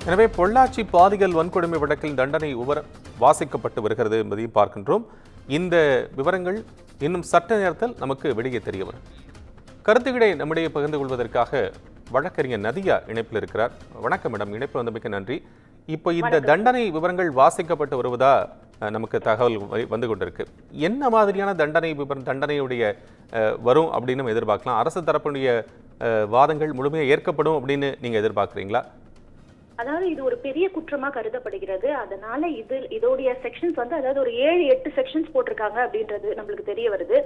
எனவே பொள்ளாச்சி பாலியல் வன்கொடுமை வழக்கில் தண்டனை வாசிக்கப்பட்டு வருகிறது என்பதையும் பார்க்கின்றோம். இந்த விவரங்கள் இன்னும் சட்ட நேரத்தில் நமக்கு வெளியே தெரிய வரும். கருத்துக்களை நம்மிடையே பகிர்ந்து கொள்வதற்காக வழக்கறிஞர் நதியா இணைப்பில் இருக்கிறார். வணக்கம் மேடம், இணைப்பில் வந்தமைக்கு நன்றி. இப்போ இந்த தண்டனை விவரங்கள் வாசிக்கப்பட்டு வருவதா நமக்கு தகவல் வந்து கொண்டிருக்கு. என்ன மாதிரியான தண்டனையுடைய வரும் அப்படின்னு நம்ம எதிர்பார்க்கலாம்? அரசு தரப்புடைய வாதங்கள் முழுமையாக ஏற்கப்படும் அப்படின்னு நீங்க எதிர்பார்க்குறீங்களா? அதாவது இது ஒரு பெரிய குற்றமா கருதப்படுகிறது. அதனால இதோடைய செக்ஷன்ஸ் வந்து அதாவது ஒரு 7-8 செக்ஷன்ஸ் போட்டிருக்காங்க அப்படின்றது நம்மளுக்கு தெரிய வருது.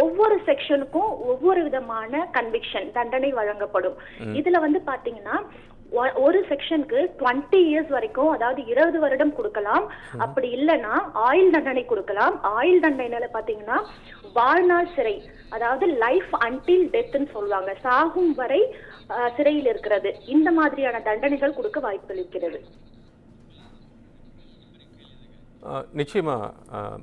ஒவ்வொரு செக்ஷனுக்கும் ஒவ்வொரு விதமான கன்விக்ஷன் தண்டனை வழங்கப்படும். இதுல வந்து பாத்தீங்கன்னா ஒரு செக்ஷனுக்கு 20 இயர்ஸ் வரைக்கும், அதாவது 20 வருடம் கொடுக்கலாம். அப்படி இல்லைன்னா ஆயுள் தண்டனை கொடுக்கலாம். ஆயுள் தண்டனையில பாத்தீங்கன்னா வாழ்நாள் சிறை, அதாவது லைஃப் அன்டில் டெத்ன்னு சொல்லுவாங்க, சாகும் வரை சிறையில் இருக்கிறது. இந்த மாதிரியான தண்டனைகள் கொடுக்க வாய்ப்பு இருக்கிறது. நிச்சயமா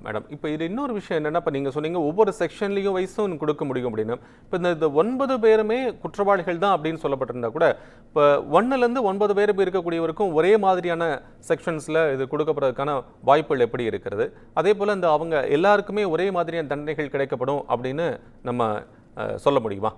மேடம். இப்போ இது இன்னொரு விஷயம் என்னன்னா, இப்போ நீங்கள் சொன்னீங்க ஒவ்வொரு செக்ஷன்லையும் வயசும் கொடுக்க முடியும் அப்படின்னு. இப்போ இந்த 9 பேருமே குற்றவாளிகள் தான் அப்படின்னு சொல்லப்பட்டிருந்தா கூட, இப்போ 1லேருந்து 9 பேர் இருக்கக்கூடியவருக்கும் ஒரே மாதிரியான செக்ஷன்ஸில் இது கொடுக்கப்படுறதுக்கான வாய்ப்புகள் எப்படி இருக்கிறது? அதே போல் இந்த அவங்க எல்லாருக்குமே ஒரே மாதிரியான தண்டனைகள் கிடைக்கப்படும் அப்படின்னு நம்ம சொல்ல முடியுமா?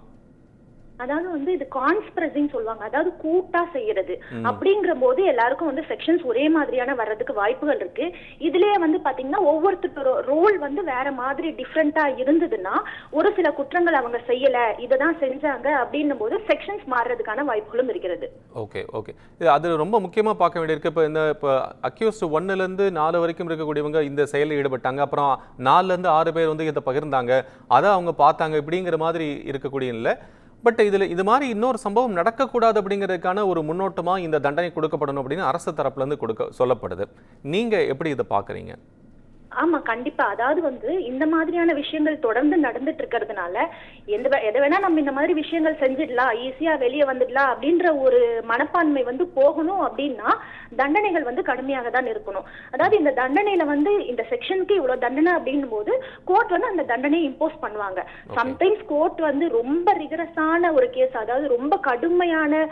அதாவது வந்து இது கான்ஸ்பிரசின்னு சொல்லுவாங்க, அதாவது கூட்டா செய்யறது. அப்படிங்கிற போது எல்லாருக்கும் வந்து செக்ஷன்ஸ் ஒரே மாதிரியான வர்றதுக்கு வாய்ப்புகள் இருக்கு. இதுலயே வந்து பாத்தீங்கன்னா ஒவ்வொருத்தரோட ரோல் வந்து வேற மாதிரி டிஃப்ரெண்டா இருந்ததுன்னா, ஒரு சில குற்றங்கள் அவங்க செய்யல, இததான் செஞ்சாங்க அப்படின்னும் போது செக்ஷன்ஸ் மாறுறதுக்கான வாய்ப்புகளும் இருக்கிறது. ஓகே ஓகே அது ரொம்ப முக்கியமா பார்க்க வேண்டியிருக்கு. இப்போ அக்யூஸ்ட் 1லேருந்து 4 வரைக்கும் இருக்கக்கூடியவங்க இந்த செயலில் ஈடுபட்டாங்க, அப்புறம் 4லேருந்து 6 பேர் வந்து இதை பகிர்ந்தாங்க, அதை அவங்க பார்த்தாங்க, இப்படிங்கிற மாதிரி இருக்கக்கூடிய இல்லை. பட் இது மாதிரி இன்னொரு சம்பவம் நடக்கக்கூடாது அப்படிங்கிறதுக்கான ஒரு முன்னோட்டமா இந்த தண்டனை கொடுக்கப்படணும் அப்படின்னு அரசு தரப்புல இருந்து சொல்லப்படுது. நீங்க எப்படி இதை பாக்குறீங்க? ஆமா, கண்டிப்பா. அதாவது வந்து இந்த மாதிரியான விஷயங்கள் தொடர்ந்து நடந்துட்டு இருக்கிறதுனால எதை வேணா நம்ம இந்த மாதிரி விஷயங்கள் செஞ்சிடலாம், ஈஸியா வெளியே வந்துடலாம் அப்படின்ற ஒரு மனப்பான்மை வந்து போகணும் அப்படின்னா தண்டனைகள் வந்து கடுமையாக தான் இருக்கணும். அதாவது இந்த தண்டனையில வந்து இந்த செக்ஷனுக்கு இவ்வளவு தண்டனை அப்படின்னும் போது கோர்ட் வந்து அந்த தண்டனையை இம்போஸ் பண்ணுவாங்க. சம்டைம்ஸ் கோர்ட் வந்து ரொம்ப ரிகரஸான ஒரு கேஸ், அதாவது ரொம்ப கடுமையான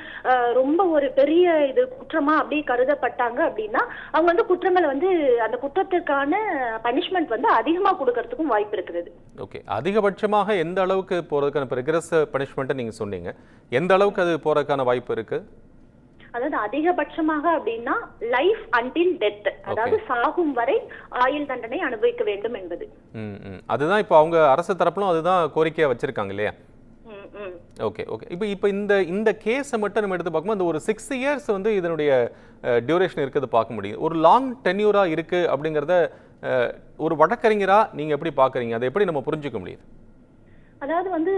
ரொம்ப ஒரு பெரிய இது குற்றமா அப்படி கருதப்பட்டாங்க அப்படின்னா அவங்க வந்து குற்றங்களை வந்து அந்த குற்றத்திற்கான பனிஷ்மென்ட் வந்து அதிகமா கொடுக்கிறதுக்கும் வாய்ப்பு இருக்குது. ஓகே, அதிகபட்சமாக எந்த அளவுக்கு போறதுக்கான ரிகரஸ் பனிஷ்மென்ட் நீங்க சொன்னீங்க, எந்த அளவுக்கு அது போறதுக்கான வாய்ப்பு இருக்கு? அதாவது அதிகபட்சமாக அப்படின்னா லைஃப் அன்டில் டெத், அதாவது சாகும் வரை ஆயுள் தண்டனை அனுபவிக்க வேண்டும் என்பது. அதுதான் இப்போ அவங்க அரசு தரப்புலும் அதுதான் கோரிக்கையா வச்சிருக்காங்க இல்லையா? ஓகே ஓகே இப்போ இந்த கேஸை மட்டும் நம்ம எடுத்து பார்க்கும்போது அந்த ஒரு 6 இயர்ஸ் வந்து இதனுடைய டியூரேஷன் இருக்கிறது பார்க்க முடியும். ஒரு லாங் டென்யூரா இருக்கு அப்படிங்கிறத ஒரு வழக்கறிஞரா நீங்க எப்படி பாக்குறீங்க? அதை எப்படி நம்ம புரிஞ்சுக்க முடியுது? அதாவது வந்து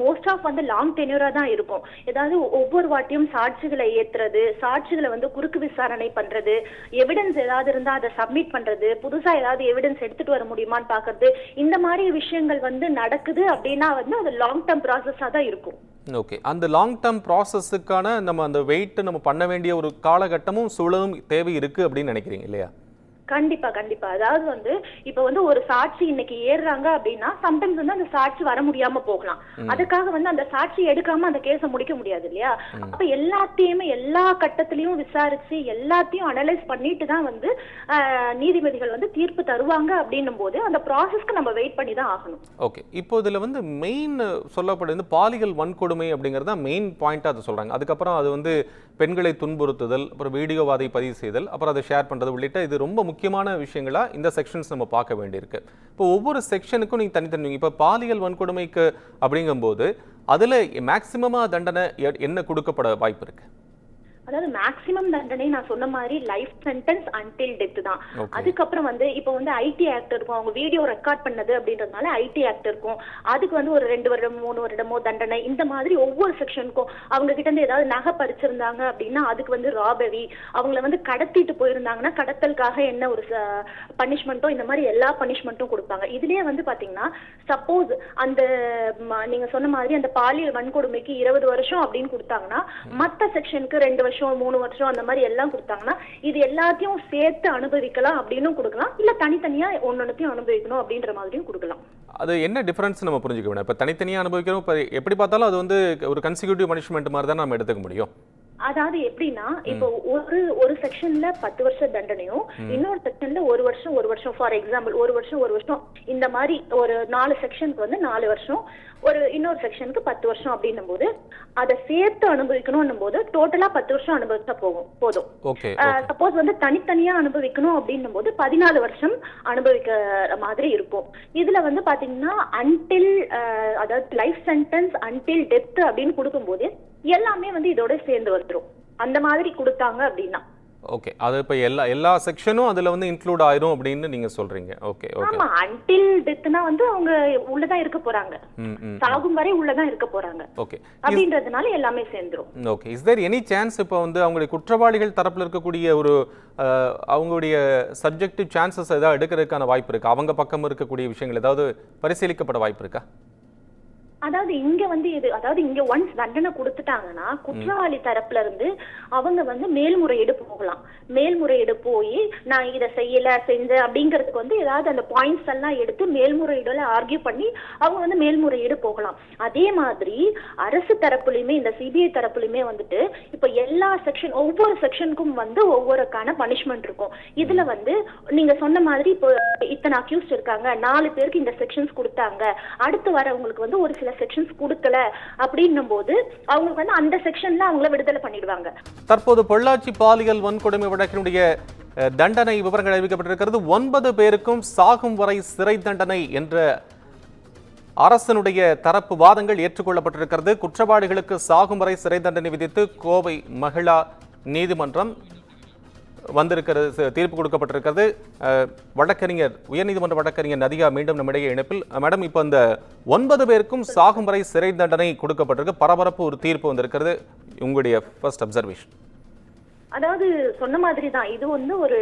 மோஸ்ட் ஆஃப் வந்து லாங் டென்யூரா தான் இருக்கும். ஏதாவது ஒவ்வொரு வாட்டியும் சாட்சிகளை ஏத்துறது, சாட்சிகளை வந்து குறுக்கு விசாரணை பண்றது, எவிடன்ஸ் ஏதாவது இருந்தா அதை சப்மிட் பண்றது, புதுசா ஏதாவது எவிடன்ஸ் எடுத்துட்டு வர முடியுமான்னு பாக்குறது, இந்த மாதிரி விஷயங்கள் வந்து நடக்குது அப்படின்னா வந்து அது லாங் டேர்ம் ப்ராசஸா தான் இருக்கும். ஓகே, அந்த லாங் டேர்ம் ப்ராசஸுக்கான நம்ம அந்த வெயிட் நம்ம பண்ண வேண்டிய ஒரு காலகட்டமும் சூழலும் தேவை இருக்கு அப்படின்னு நினைக்கிறீங்க இல்லையா? கண்டிப்பா கண்டிப்பா. அதாவது வந்து இப்ப வந்து ஒரு சாட்சி இன்னைக்கு ஏறுறாங்க அப்படின்னா சம்டைம்ஸ் வந்து அந்த சாட்சி வர முடியாம போகலாம். அதுக்காக வந்து அந்த சாட்சி எடுக்காம அந்த கேஸை முடிக்க முடியாது இல்லையா? அப்ப எல்லாத்தையுமே எல்லா கட்டத்திலையும் விசாரிச்சு எல்லாத்தையும் அனலைஸ் பண்ணிட்டு தான் வந்து நீதிபதிகள் வந்து தீர்ப்பு தருவாங்க அப்படின்னும் போது அந்த ப்ராசஸ்க்கு நம்ம வெயிட் பண்ணி தான் ஆகணும். ஓகே, இப்போ இதுல வந்து மெயின் சொல்லப்படுது பாலியல் வன்கொடுமை அப்படிங்கறத மெயின் பாயிண்டா அதை சொல்றாங்க. அதுக்கப்புறம் அது வந்து பெண்களை துன்புறுத்துதல், அப்புறம் வீடியோவாதை பதிவு செய்தல், அப்புறம் அதை ஷேர் பண்றது உள்ளிட்ட இது ரொம்ப முக்கியமான விஷயங்களா இந்த செக்ஷன்ஸ் நம்ம பார்க்க வேண்டியிருக்கு. இப்போ ஒவ்வொரு செக்ஷனுக்கும் நீங்க தனித்தனி இப்போ பாலியல் வன்கொடுமைக்கு அப்படிங்கும்போது அதுல மேக்சிமமா தண்டனை என்ன கொடுக்கப்பட வாய்ப்பு இருக்கு? அதாவது மேக்சிமம் தண்டனை நான் சொன்ன மாதிரி லைஃப் சென்டென்ஸ் அன்டில் டெத் தான். அதுக்கப்புறம் வந்து இப்போ வந்து ஐடி ஆக்ட் இருக்கும், அவங்க வீடியோ ரெக்கார்ட் பண்ணது அப்படின்றதுனால ஐடி ஆக்ட் இருக்கும், அதுக்கு வந்து ஒரு 2 வருடம் 3 வருடமோ தண்டனை. இந்த மாதிரி ஒவ்வொரு செக்ஷனுக்கும் அவங்க கிட்ட இருந்து ஏதாவது நகை பறிச்சிருந்தாங்க அப்படின்னா அதுக்கு வந்து ராபரி, அவங்கள வந்து கடத்திட்டு போயிருந்தாங்கன்னா கடத்தலுக்காக என்ன ஒரு பனிஷ்மெண்ட்டோ, இந்த மாதிரி எல்லா பனிஷ்மெண்ட்டும் கொடுப்பாங்க. இதுலயே வந்து பாத்தீங்கன்னா சப்போஸ் அந்த நீங்க சொன்ன மாதிரி அந்த பாலியல் வன்கொடுமைக்கு 20 வருஷம் அப்படின்னு கொடுத்தாங்கன்னா மத்த செக்ஷனுக்கு 2 வருஷம் 3 வருஷம் அந்த மாதிரி எல்லாம் கொடுத்தாங்கன்னா இது எல்லாத்தையும் சேர்த்து அனுபவிக்கலாம் அப்படின்னு கொடுக்கலாம், இல்ல தனித்தனியா ஒன்னொன்னையும் அனுபவிக்கணும் அப்படின்ற மாதிரியும் கொடுக்கலாம். அது என்ன டிஃபரன்ஸ் நம்ம புரிஞ்சுக்க வேணும். இப்போ தனித்தனியாக அனுபவிக்கிறோம், இப்போ எப்படி பார்த்தாலும் அது வந்து ஒரு கன்சிக்யூட்டிவ் பனிஷ்மெண்ட் மாதிரி தான் நம்ம எடுத்துக்க முடியும். அதாவது எப்படின்னா இப்போ ஒரு செக்ஷன்ல 10 வருஷ தண்டனையும் இன்னொரு செக்ஷன்ல ஒரு வருஷம் ஃபார் எக்ஸாம்பிள் ஒரு வருஷம் இந்த மாதிரி ஒரு 4 செக்ஷனுக்கு வந்து 4 வருஷம் இன்னொரு செக்ஷனுக்கு 10 வருஷம் அப்படின்னும் போது அதை சேர்த்து அனுபவிக்கணும் போது டோட்டலா 10 வருஷம் அனுபவிச்சா போதும். சப்போஸ் வந்து தனித்தனியா அனுபவிக்கணும் அப்படின்னும் போது 14 வருஷம் அனுபவிக்கிற மாதிரி இருக்கும். இதுல வந்து பாத்தீங்கன்னா அன்டில் அதாவது லைஃப் சென்டென்ஸ் அன்டில் டெத் அப்படின்னு கொடுக்கும்போது எல்லாமே வந்து இதோட சேர்ந்து வந்துடும். அந்த மாதிரி கொடுத்தாங்க அப்படின்னா ஓகே, அது இப்ப எல்லா செக்ஷனும் அதுல வந்து இன்க்ளூட் ஆயிரும் அப்படின்னு நீங்க சொல்றீங்க. Okay okay. ஆமா, அன்டில் டெத்னா வந்து அவங்க உள்ளதான் இருக்க போறாங்க, சாகும் வரை உள்ளதான் இருக்க போறாங்க. ஓகே, அப்படின்றதுனால எல்லாமே சேர்ந்துரும். Okay, is there any chance இப்ப வந்து அவங்களுடைய குற்றவாளிகள் தரப்புல இருக்கக்கூடிய ஒரு அவங்களுடைய சப்ஜெக்டிவ் சான்சஸ் ஏதாவது எடுக்கிறதுக்கான வாய்ப்பு இருக்கா? அவங்க பக்கம் இருக்கக்கூடிய விஷயங்கள் ஏதாவது பரிசீலிக்கப்பட வாய்ப்பு இருக்கா? அதாவது இங்க ஒன்ஸ் தண்டனை கொடுத்துட்டாங்கன்னா குற்றவாளி தரப்புல இருந்து அவங்க வந்து மேல்முறையீடு போகலாம். மேல்முறையீடு போய் நான் இதை செஞ்சேன் அப்படிங்கிறதுக்கு வந்து ஏதாவது அந்த பாயிண்ட்ஸ் எல்லாம் எடுத்து மேல்முறையீடுல ஆர்கியூ பண்ணி அவங்க வந்து மேல்முறையீடு போகலாம். அதே மாதிரி அரசு தரப்புலயுமே இந்த சிபிஐ தரப்புலயுமே வந்துட்டு இப்ப எல்லா செக்ஷன் ஒவ்வொரு செக்ஷனுக்கும் வந்து ஒவ்வொருக்கான பனிஷ்மெண்ட் இருக்கும். இதுல வந்து நீங்க சொன்ன மாதிரி இப்போ இத்தனை அக்யூஸ்ட் இருக்காங்க, 4 பேருக்கு இந்த செக்ஷன்ஸ் கொடுத்தாங்க, அடுத்து வரவங்களுக்கு வந்து ஒரு சில செக்ஷன்ஸ் கொடுக்கல அப்படின்னும் போது அவங்களுக்கு வந்து அந்த செக்ஷன்ல அவங்கள விடுதலை பண்ணிடுவாங்க. தற்போது பொள்ளாச்சி பாலியல் வன்கொடுமை வழக்கினுடைய தண்டனை விவரங்கள் அறிவிக்கப்பட்டிருக்கிறது. 9 பேருக்கும் சாகும் வரை சிறை தண்டனை என்ற அரசனுடைய தரப்பு வாதங்கள் ஏற்றுக்கொள்ளப்பட்டிருக்கிறது. குற்றவாளிகளுக்கு சாகும் வரை சிறை தண்டனை விதித்து கோவை மகிழா நீதிமன்றம் வந்திருக்கிறது, தீர்ப்பு கொடுக்கப்பட்டிருக்கிறது. வழக்கறிஞர் உயர்நீதிமன்ற வழக்கறிஞர் நதியா மீண்டும் நம்மிடையே இணைப்பில். மேடம், இப்போ இந்த 9 பேருக்கும் சாகும் வரை சிறை தண்டனை கொடுக்கப்பட்டிருக்கு. பரபரப்பு ஒரு தீர்ப்பு வந்திருக்கிறது. உங்களுடைய ஃபர்ஸ்ட் அப்சர்வேஷன்? அதாவது சொன்ன மாதிரி தான், இது வந்து ஒரு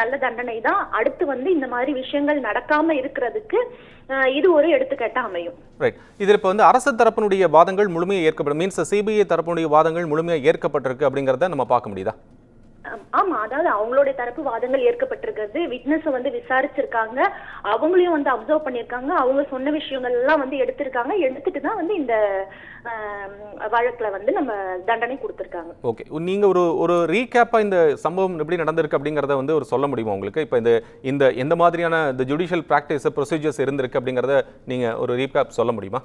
நல்ல தண்டனை தான். அடுத்து வந்து இந்த மாதிரி விஷயங்கள் நடக்காம இருக்கிறதுக்கு இது ஒரு எடுத்துக்காட்டா அமையும். ரைட். இதில் இப்போ வந்து அரசு தரப்பினுடைய வாதங்கள் முழுமையாக ஏற்கப்படும், மீன்ஸ் சிபிஐ தரப்பினுடைய வாதங்கள் முழுமையாக ஏற்கப்பட்டிருக்கு அப்படிங்கிறத நம்ம பார்க்க முடியுதா? ஆமா, அதாவது அவங்களுடைய தரப்பு வாதங்கள் ஏற்கப்பட்டிருக்கிறது. விட்னஸ் வந்து விசாரிச்சிருக்காங்க, அவங்களையும் வந்து அப்சர்வ் பண்ணிருக்காங்க, அவங்க சொன்ன விஷயங்கள் எல்லாம் வந்து எடுத்திருக்காங்க. எடுத்துட்டு தான் வந்து இந்த வழக்குல வந்து நம்ம தண்டனை கொடுத்திருக்காங்க. ஓகே, நீங்க ஒரு ரீகேப்பா இந்த சம்பவம் எப்படி நடந்திருக்கு அப்படிங்கறத வந்து ஒரு சொல்ல முடியுமா உங்களுக்கு? இப்போ இந்த எந்த மாதிரியான இந்த ஜுடிஷியல் பிராக்டிஸ் ப்ரொசீஜர்ஸ் இருந்திருக்கு அப்படிங்கறத நீங்க ஒரு ரீகேப் சொல்ல முடியுமா?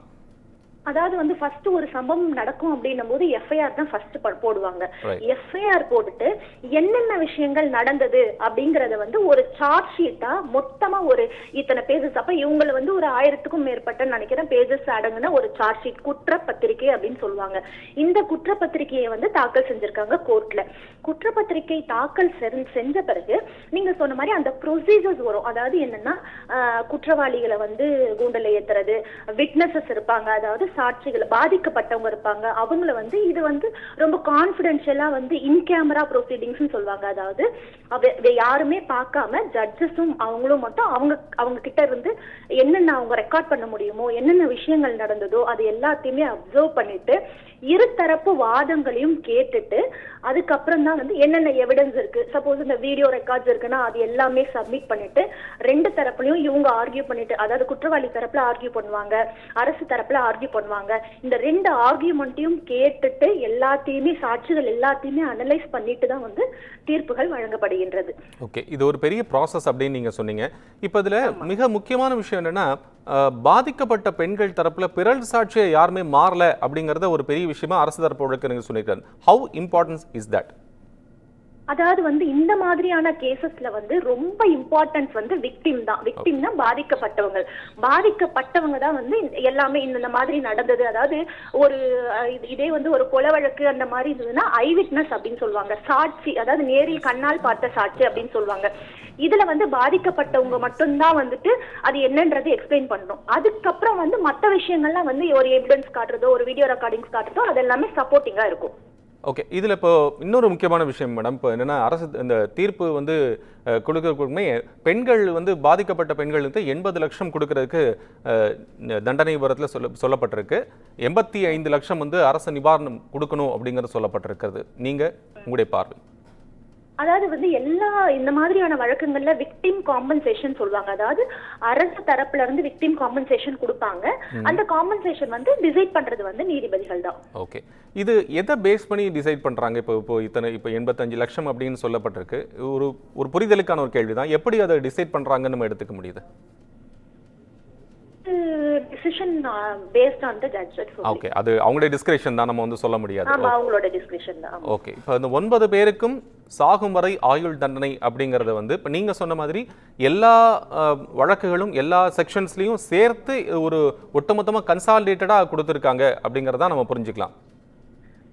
அதாவது வந்து ஃபர்ஸ்ட் ஒரு சம்பவம் நடக்கும் அப்படின்னும் போது எஃப்ஐஆர் தான் ஃபர்ஸ்ட் போடுவாங்க. எஃப்ஐஆர் போட்டுட்டு என்னென்ன விஷயங்கள் நடந்தது அப்படிங்கறத வந்து ஒரு சார்ஜ் ஷீட்டா மொத்தமா ஒரு இத்தனை பேஜஸ், அப்ப இவங்களை வந்து ஒரு 1000க்கும் மேற்பட்ட நினைக்கிறேன் பேஜஸ் அடங்குன ஒரு சார்ஜ் ஷீட், குற்றப்பத்திரிகை அப்படின்னு சொல்லுவாங்க. இந்த குற்றப்பத்திரிகையை வந்து தாக்கல் செஞ்சிருக்காங்க கோர்ட்ல. குற்றப்பத்திரிகை தாக்கல் செஞ்ச பிறகு நீங்க சொன்ன மாதிரி அந்த ப்ரொசீஜர்ஸ் வரும். அதாவது என்னன்னா குற்றவாளிகளை வந்து கூண்டல ஏத்துறது, விட்னஸஸ் இருப்பாங்க, அதாவது சாட்சிகளை பாதிக்கப்பட்டவங்க இருப்பாங்க, அவங்கள வந்து இது வந்து ரொம்ப கான்பிடென்ஷியலா வந்து இன் கேமரா ப்ரொசீடிங்ஸ் சொல்லுவாங்க. அதாவது யாருமே பார்க்காம ஜட்ஜஸும் அவங்களும் மட்டும் அவங்க கிட்ட இருந்து என்னென்ன அவங்க ரெக்கார்ட் பண்ண முடியுமோ, என்னென்ன விஷயங்கள் நடந்ததோ அது எல்லாத்தையுமே அப்சர்வ் பண்ணிட்டு இருதரப்பு வாதங்களையும் கேட்டுட்டு அதுக்கப்புறம் தான் வந்து என்னென்ன எவிடன்ஸ் இருக்கு, சப்போஸ் இந்த வீடியோ ரெக்கார்ட்ஸ் இருக்குன்னா அது எல்லாமே சப்மிட் பண்ணிட்டு 2 தரப்புலையும் இவங்க ஆர்கியூ பண்ணிட்டு, அதாவது குற்றவாளி தரப்புல ஆர்கியூ பண்ணுவாங்க, அரசு தரப்புல ஆர்கியூ பண்ணுவாங்க. இந்த 2 ஆர்கியூமெண்ட்டையும் கேட்டுட்டு எல்லாத்தையுமே சாட்சிகள் எல்லாத்தையுமே அனலைஸ் பண்ணிட்டு தான் வந்து தீர்ப்புகள் வழங்கப்படுகின்றது. ஓகே, இது ஒரு பெரிய ப்ராசஸ் அப்படின்னு நீங்க சொன்னீங்க. இப்போ இதுல மிக முக்கியமான விஷயம் என்னன்னா பாதிக்கப்பட்ட பெண்கள் தரப்புல பிறல் சாட்சியை யாருமே மாறல அப்படிங்கறத ஒரு பெரிய விஷயமா அரசு தரப்பு வழக்கறிஞர் சொல்லியிருக்காங்க. How importance is that? அதாவது வந்து இந்த மாதிரியான கேசஸ்ல வந்து ரொம்ப இம்பார்ட்டன்ஸ் வந்து விக்டிம்னா பாதிக்கப்பட்டவங்க தான் வந்து எல்லாமே இந்த மாதிரி நடந்தது. அதாவது ஒரு இதே வந்து ஒரு கொலை வழக்கு அந்த மாதிரி இருந்ததுன்னா ஐ விட்னஸ் அப்படின்னு சொல்லுவாங்க, சாட்சி, அதாவது நேரில் கண்ணால் பார்த்த சாட்சி அப்படின்னு சொல்லுவாங்க. இதுல வந்து பாதிக்கப்பட்டவங்க மட்டும்தான் வந்துட்டு அது என்னன்றது எக்ஸ்பிளைன் பண்ணணும். அதுக்கப்புறம் வந்து மற்ற விஷயங்கள்லாம் வந்து ஒரு எவிடன்ஸ் காட்டுறதோ ஒரு வீடியோ ரெக்கார்டிங்ஸ் காட்டுறதோ அது எல்லாமே சப்போர்ட்டிங்கா இருக்கும். ஓகே, இதில் இப்போ இன்னொரு முக்கியமான விஷயம் மேடம், இப்போ என்னென்னா அரசு இந்த தீர்ப்பு வந்து கொடுக்கறதுக்குமே பெண்கள் வந்து பாதிக்கப்பட்ட பெண்களுக்கு 80 லட்சம் கொடுக்கறதுக்கு தண்டனை விவரத்தில் சொல்லப்பட்டிருக்கு. 85 லட்சம் வந்து அரசு நிவாரணம் கொடுக்கணும் அப்படிங்கிறது சொல்லப்பட்டிருக்கிறது. நீங்கள் உங்களுடைய பார்வை? அதாவது வந்து எல்லா இந்த மாதிரியான வழக்குகள்ல விக்டிம் காம்பன்சேஷன் சொல்லுவாங்க. அதாவது அரசு தரப்புல இருந்து விக்டிம் காம்பன்சேஷன் கொடுப்பாங்க. அந்த காம்பன்சேஷன் வந்து டிசைட் பண்றது வந்து நீதிபதிகள் தான். ஓகே, இது எதை பேஸ் பண்ணி டிசைட் பண்றாங்க? இப்போ 85 லட்சம் அப்படின்னு சொல்லப்பட்டிருக்கு. ஒரு புரிதலுக்கான ஒரு கேள்விதான், எப்படி அதை டிசைட் பண்றாங்கன்னு நம்ம எடுத்துக்க முடியுது? Decision based on the judge. Okay, அது அவங்களுடைய டிஸ்கிரிப்ஷன் தான், நம்ம வந்து சொல்ல முடியாது. ஆமா, அவங்களோட டிஸ்கிரிப்ஷன் தான். ஓகே, இப்போ இந்த 9 பேருக்கும் சாகும் வரை ஆயுள் தண்டனை அப்படிங்கறத வந்து இப்போ நீங்க சொன்ன மாதிரி எல்லா வழக்குகளும் எல்லா செக்ஷன்ஸ்லயும் சேர்த்து ஒரு ஒட்டுமொத்தமா கன்சாலிடேட்டடா கொடுத்திருக்காங்க அப்படிங்கறத நம்ம புரிஞ்சுக்கலாம்.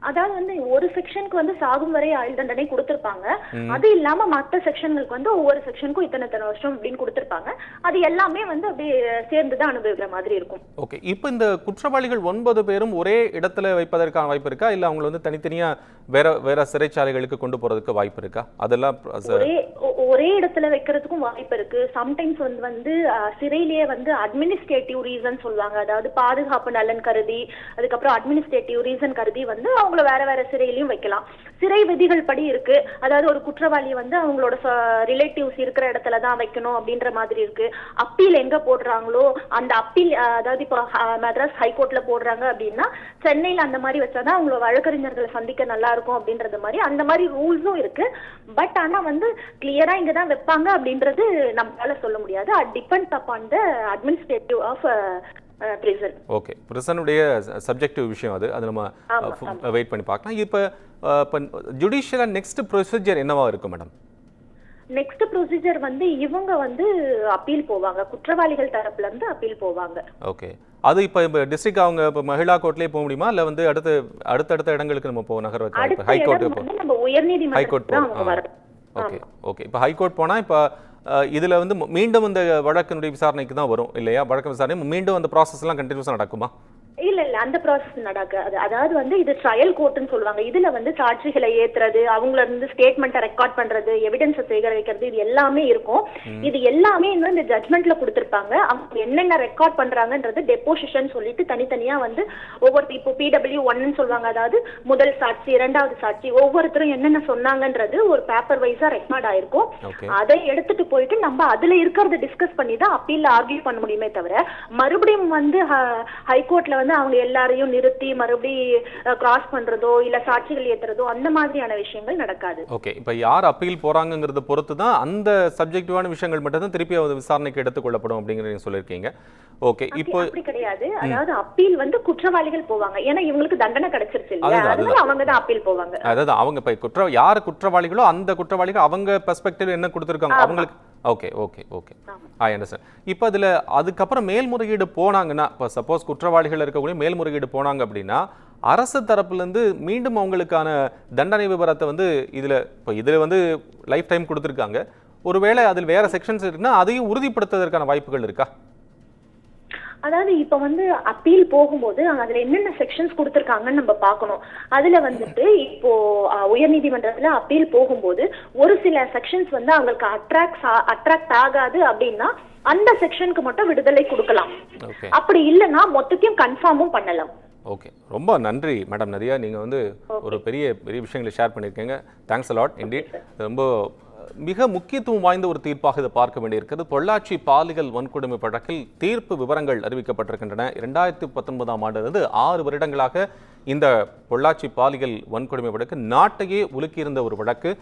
அதாவது வந்து ஒரு செக்ஷனுக்கு வந்து சாகும் வரை ஆயுள் தண்டனை கொடுத்திருப்பாங்க. அது இல்லாம மற்ற செக்ஷனுக்கு வந்து ஒவ்வொரு செக்ஷனுக்கும் இத்தனை வருஷம் அப்படின்னு கொடுத்திருப்பாங்க. அது எல்லாமே வந்து அப்படியே சேர்ந்துதான் அனுபவிக்கிற மாதிரி இருக்கும். ஓகே, இப்போ இந்த குற்றவாளிகள் 9 பேரும் ஒரே இடத்துல வைப்பதற்கான வாய்ப்பு இருக்கா, இல்ல அவங்க வந்து தனித்தனியா வேற சிறைச்சாலைகளுக்கு கொண்டு போறதுக்கு வாய்ப்பு இருக்கா? அதெல்லாம் ஒரே இடத்துல வைக்கிறதுக்கும் வாய்ப்பு இருக்கு. சம்டைம்ஸ் வந்து சிறையிலேயே வந்து அட்மினிஸ்ட்ரேட்டிவ் ரீசன் சொல்லுவாங்க. அதாவது பாதுகாப்பு நலன் கருதி, அதுக்கப்புறம் அட்மினிஸ்ட்ரேட்டிவ் ரீசன் கருதி வந்து அவங்கள வேற சிறையிலையும் வைக்கலாம். சிறை விதிகள் படி இருக்கு. அதாவது ஒரு குற்றவாளி வந்து அவங்களோட ரிலேட்டிவ்ஸ் இருக்கிற இடத்துல தான் வைக்கணும் அப்படின்ற மாதிரி இருக்கு. அப்பீல் எங்க போடுறாங்களோ அந்த அப்பீல், அதாவது இப்போ மெட்ராஸ் ஹைகோர்ட்ல போடுறாங்க அப்படின்னா சென்னையில அந்த மாதிரி வச்சாதான் அவங்களோட வழக்கறிஞர்களை சந்திக்க நல்லா இருக்கும் அப்படின்றது மாதிரி அந்த மாதிரி ரூல்ஸும் இருக்கு. பட் ஆனா வந்து கிளியரா இங்கதான் வைப்பாங்க அப்படின்றது நம்மளால சொல்ல முடியாது. It depends upon the administrative of prison. Okay, பிரிசனுடைய சப்ஜெக்டிவ் விஷயம் அது நம்ம வெயிட் பண்ணி பார்க்கலாம். இப்போ ஜுடிஷியலா நெக்ஸ்ட் ப்ரொசீஜர் என்னவா இருக்கும் மேடம்? நெக்ஸ்ட் ப்ரொசீஜர் வந்து இவங்க வந்து அப்பீல் போவாங்க. குற்றவாளிகள் தரப்புல இருந்து அப்பீல் போவாங்க. ஓகே, அது இப்போ டிஸ்ட்ரிக்ட் அவங்க இப்போ மகிழா கோர்ட்லயே போக முடியுமா, இல்ல வந்து அடுத்தடுத்த இடங்களுக்கு நம்ம நகர் வைக்கலாம்? ஹைகோர்ட் நம்ம உயர்நீதிமன்றம் வரும். ஓகே ஓகே, இப்போ ஹைகோர்ட் போனா இப்போ இதுல வந்து மீண்டும் இந்த வழக்கினுடைய விசாரணைக்கு தான் வரும் இல்லையா? வழக்கு விசாரணை மீண்டும் அந்த ப்ராசஸ் எல்லாம் கண்டினியூஸா நடக்குமா? இல்ல அந்த ப்ராசஸ் நடக்காது. அதாவது வந்து இது ட்ரையல் கோர்ட்னு சொல்லுவாங்க. இதுல வந்து சாட்சிகளை ஏத்துறது, அவங்கள இருந்து ஸ்டேட்மெண்ட்டை ரெக்கார்ட் பண்றது, எவிடன்ஸை சேகரிக்கிறது, இது எல்லாமே இருக்கும். இது எல்லாமே இன்னும் இந்த ஜட்மெண்ட்ல கொடுத்திருப்பாங்க. அவங்க என்னென்ன ரெக்கார்ட் பண்றாங்கன்றது டெபோசிஷன் சொல்லிட்டு தனித்தனியா வந்து ஒவ்வொரு இப்போ PW1 சொல்லுவாங்க. அதாவது முதல் சாட்சி, இரண்டாவது சாட்சி, ஒவ்வொருத்தரும் என்னென்ன சொன்னாங்கன்றது ஒரு பேப்பர் வைஸா ரெக்கார்ட் ஆயிருக்கும். அதை எடுத்துட்டு போயிட்டு நம்ம அதுல இருக்கிறத டிஸ்கஸ் பண்ணி தான் அப்பீல்ல ஆர்கியூ பண்ண முடியுமே தவிர மறுபடியும் வந்து ஹைகோர்ட்ல வந்து அவங்க எல்லாரையும் நிறுத்தி மறுபடியும் கிராஸ் பண்றதோ இல்ல சாட்சிகள் ஏத்துறதோ அந்த மாதிரியான விஷயங்கள் நடக்காது. ஓகே, இப்போ யார் அப்பீல் போறாங்கங்கறத பொறுத்து தான் அந்த சப்ஜெக்டிவான விஷயங்கள் மட்டும் தான் திருப்பி விசாரணைக்கு எடுத்துக்கொள்ளப்படும் அப்படிங்கறத சொல்லிருக்கீங்க. ஓகே, இப்போ அப்படி கிடையாது. அதாவது அப்பீல் வந்து குற்றவாளிகள் போவாங்க. ஏன்னா இவங்களுக்கு தண்டனை கிடைச்சிருச்சு இல்லையா, அதனால அவங்க தான் அப்பீல் போவாங்க. அதாவது அவங்க இப்போ யார் குற்றவாளிகளோ அந்த குற்றவாளிகள் அவங்க பெர்ஸ்பெக்டிவ் என்ன கொடுத்திருக்காங்க அவங்களுக்கு. Okay okay okay, I understand. இப்போ அதில் அதுக்கப்புறம் மேல்முறையீடு போனாங்கன்னா, இப்போ சப்போஸ் குற்றவாளிகள் இருக்கக்கூடிய மேல்முறையீடு போனாங்க அப்படின்னா அரசு தரப்புலேருந்து மீண்டும் அவங்களுக்கான தண்டனை விவரத்தை வந்து இதில் வந்து லைஃப் டைம் கொடுத்துருக்காங்க. ஒருவேளை அதில் வேற செக்ஷன்ஸ் இருக்குன்னா அதையும் உறுதிப்படுத்துவதற்கான வாய்ப்புகள் இருக்கா? அதாவது இப்ப வந்து அப்பீல் போகும்போது அதுல என்னென்ன செக்ஷன்ஸ் கொடுத்திருக்காங்கன்னு நம்ம பார்க்கணும். அதுல வந்துட்டு இப்போ உயர்நீதிமன்றத்துல அப்பீல் போகும்போது ஒரு சில செக்ஷன்ஸ் வந்து அவங்களுக்கு அட்ராக்ட் ஆகாது அப்படின்னா அந்த செக்ஷனுக்கு மட்டும் விடுதலை கொடுக்கலாம். அப்படி இல்லைன்னா மொத்தத்தையும் கன்ஃபார்மும் பண்ணலாம். ஓகே, ரொம்ப நன்றி மேடம். நிறைய நீங்க வந்து ஒரு பெரிய விஷயங்களை ஷேர் பண்ணியிருக்கீங்க. Thanks a lot indeed. ரொம்ப மிக முக்கியத்துவம் வாய்ந்த ஒரு தீர்ப்பாக இதை பார்க்க வேண்டியிருக்கிறது. பொள்ளாச்சி பாலியல் வன்கொடுமை வழக்கில் தீர்ப்பு விவரங்கள் அறிவிக்கப்பட்டிருக்கின்றன. 2019ஆம் ஆண்டிலிருந்து 6 வருடங்களாக இந்த பொள்ளாச்சி பாலியல் வன்கொடுமை வழக்கு நாட்டையே உலுக்கியிருந்த ஒரு வழக்கு.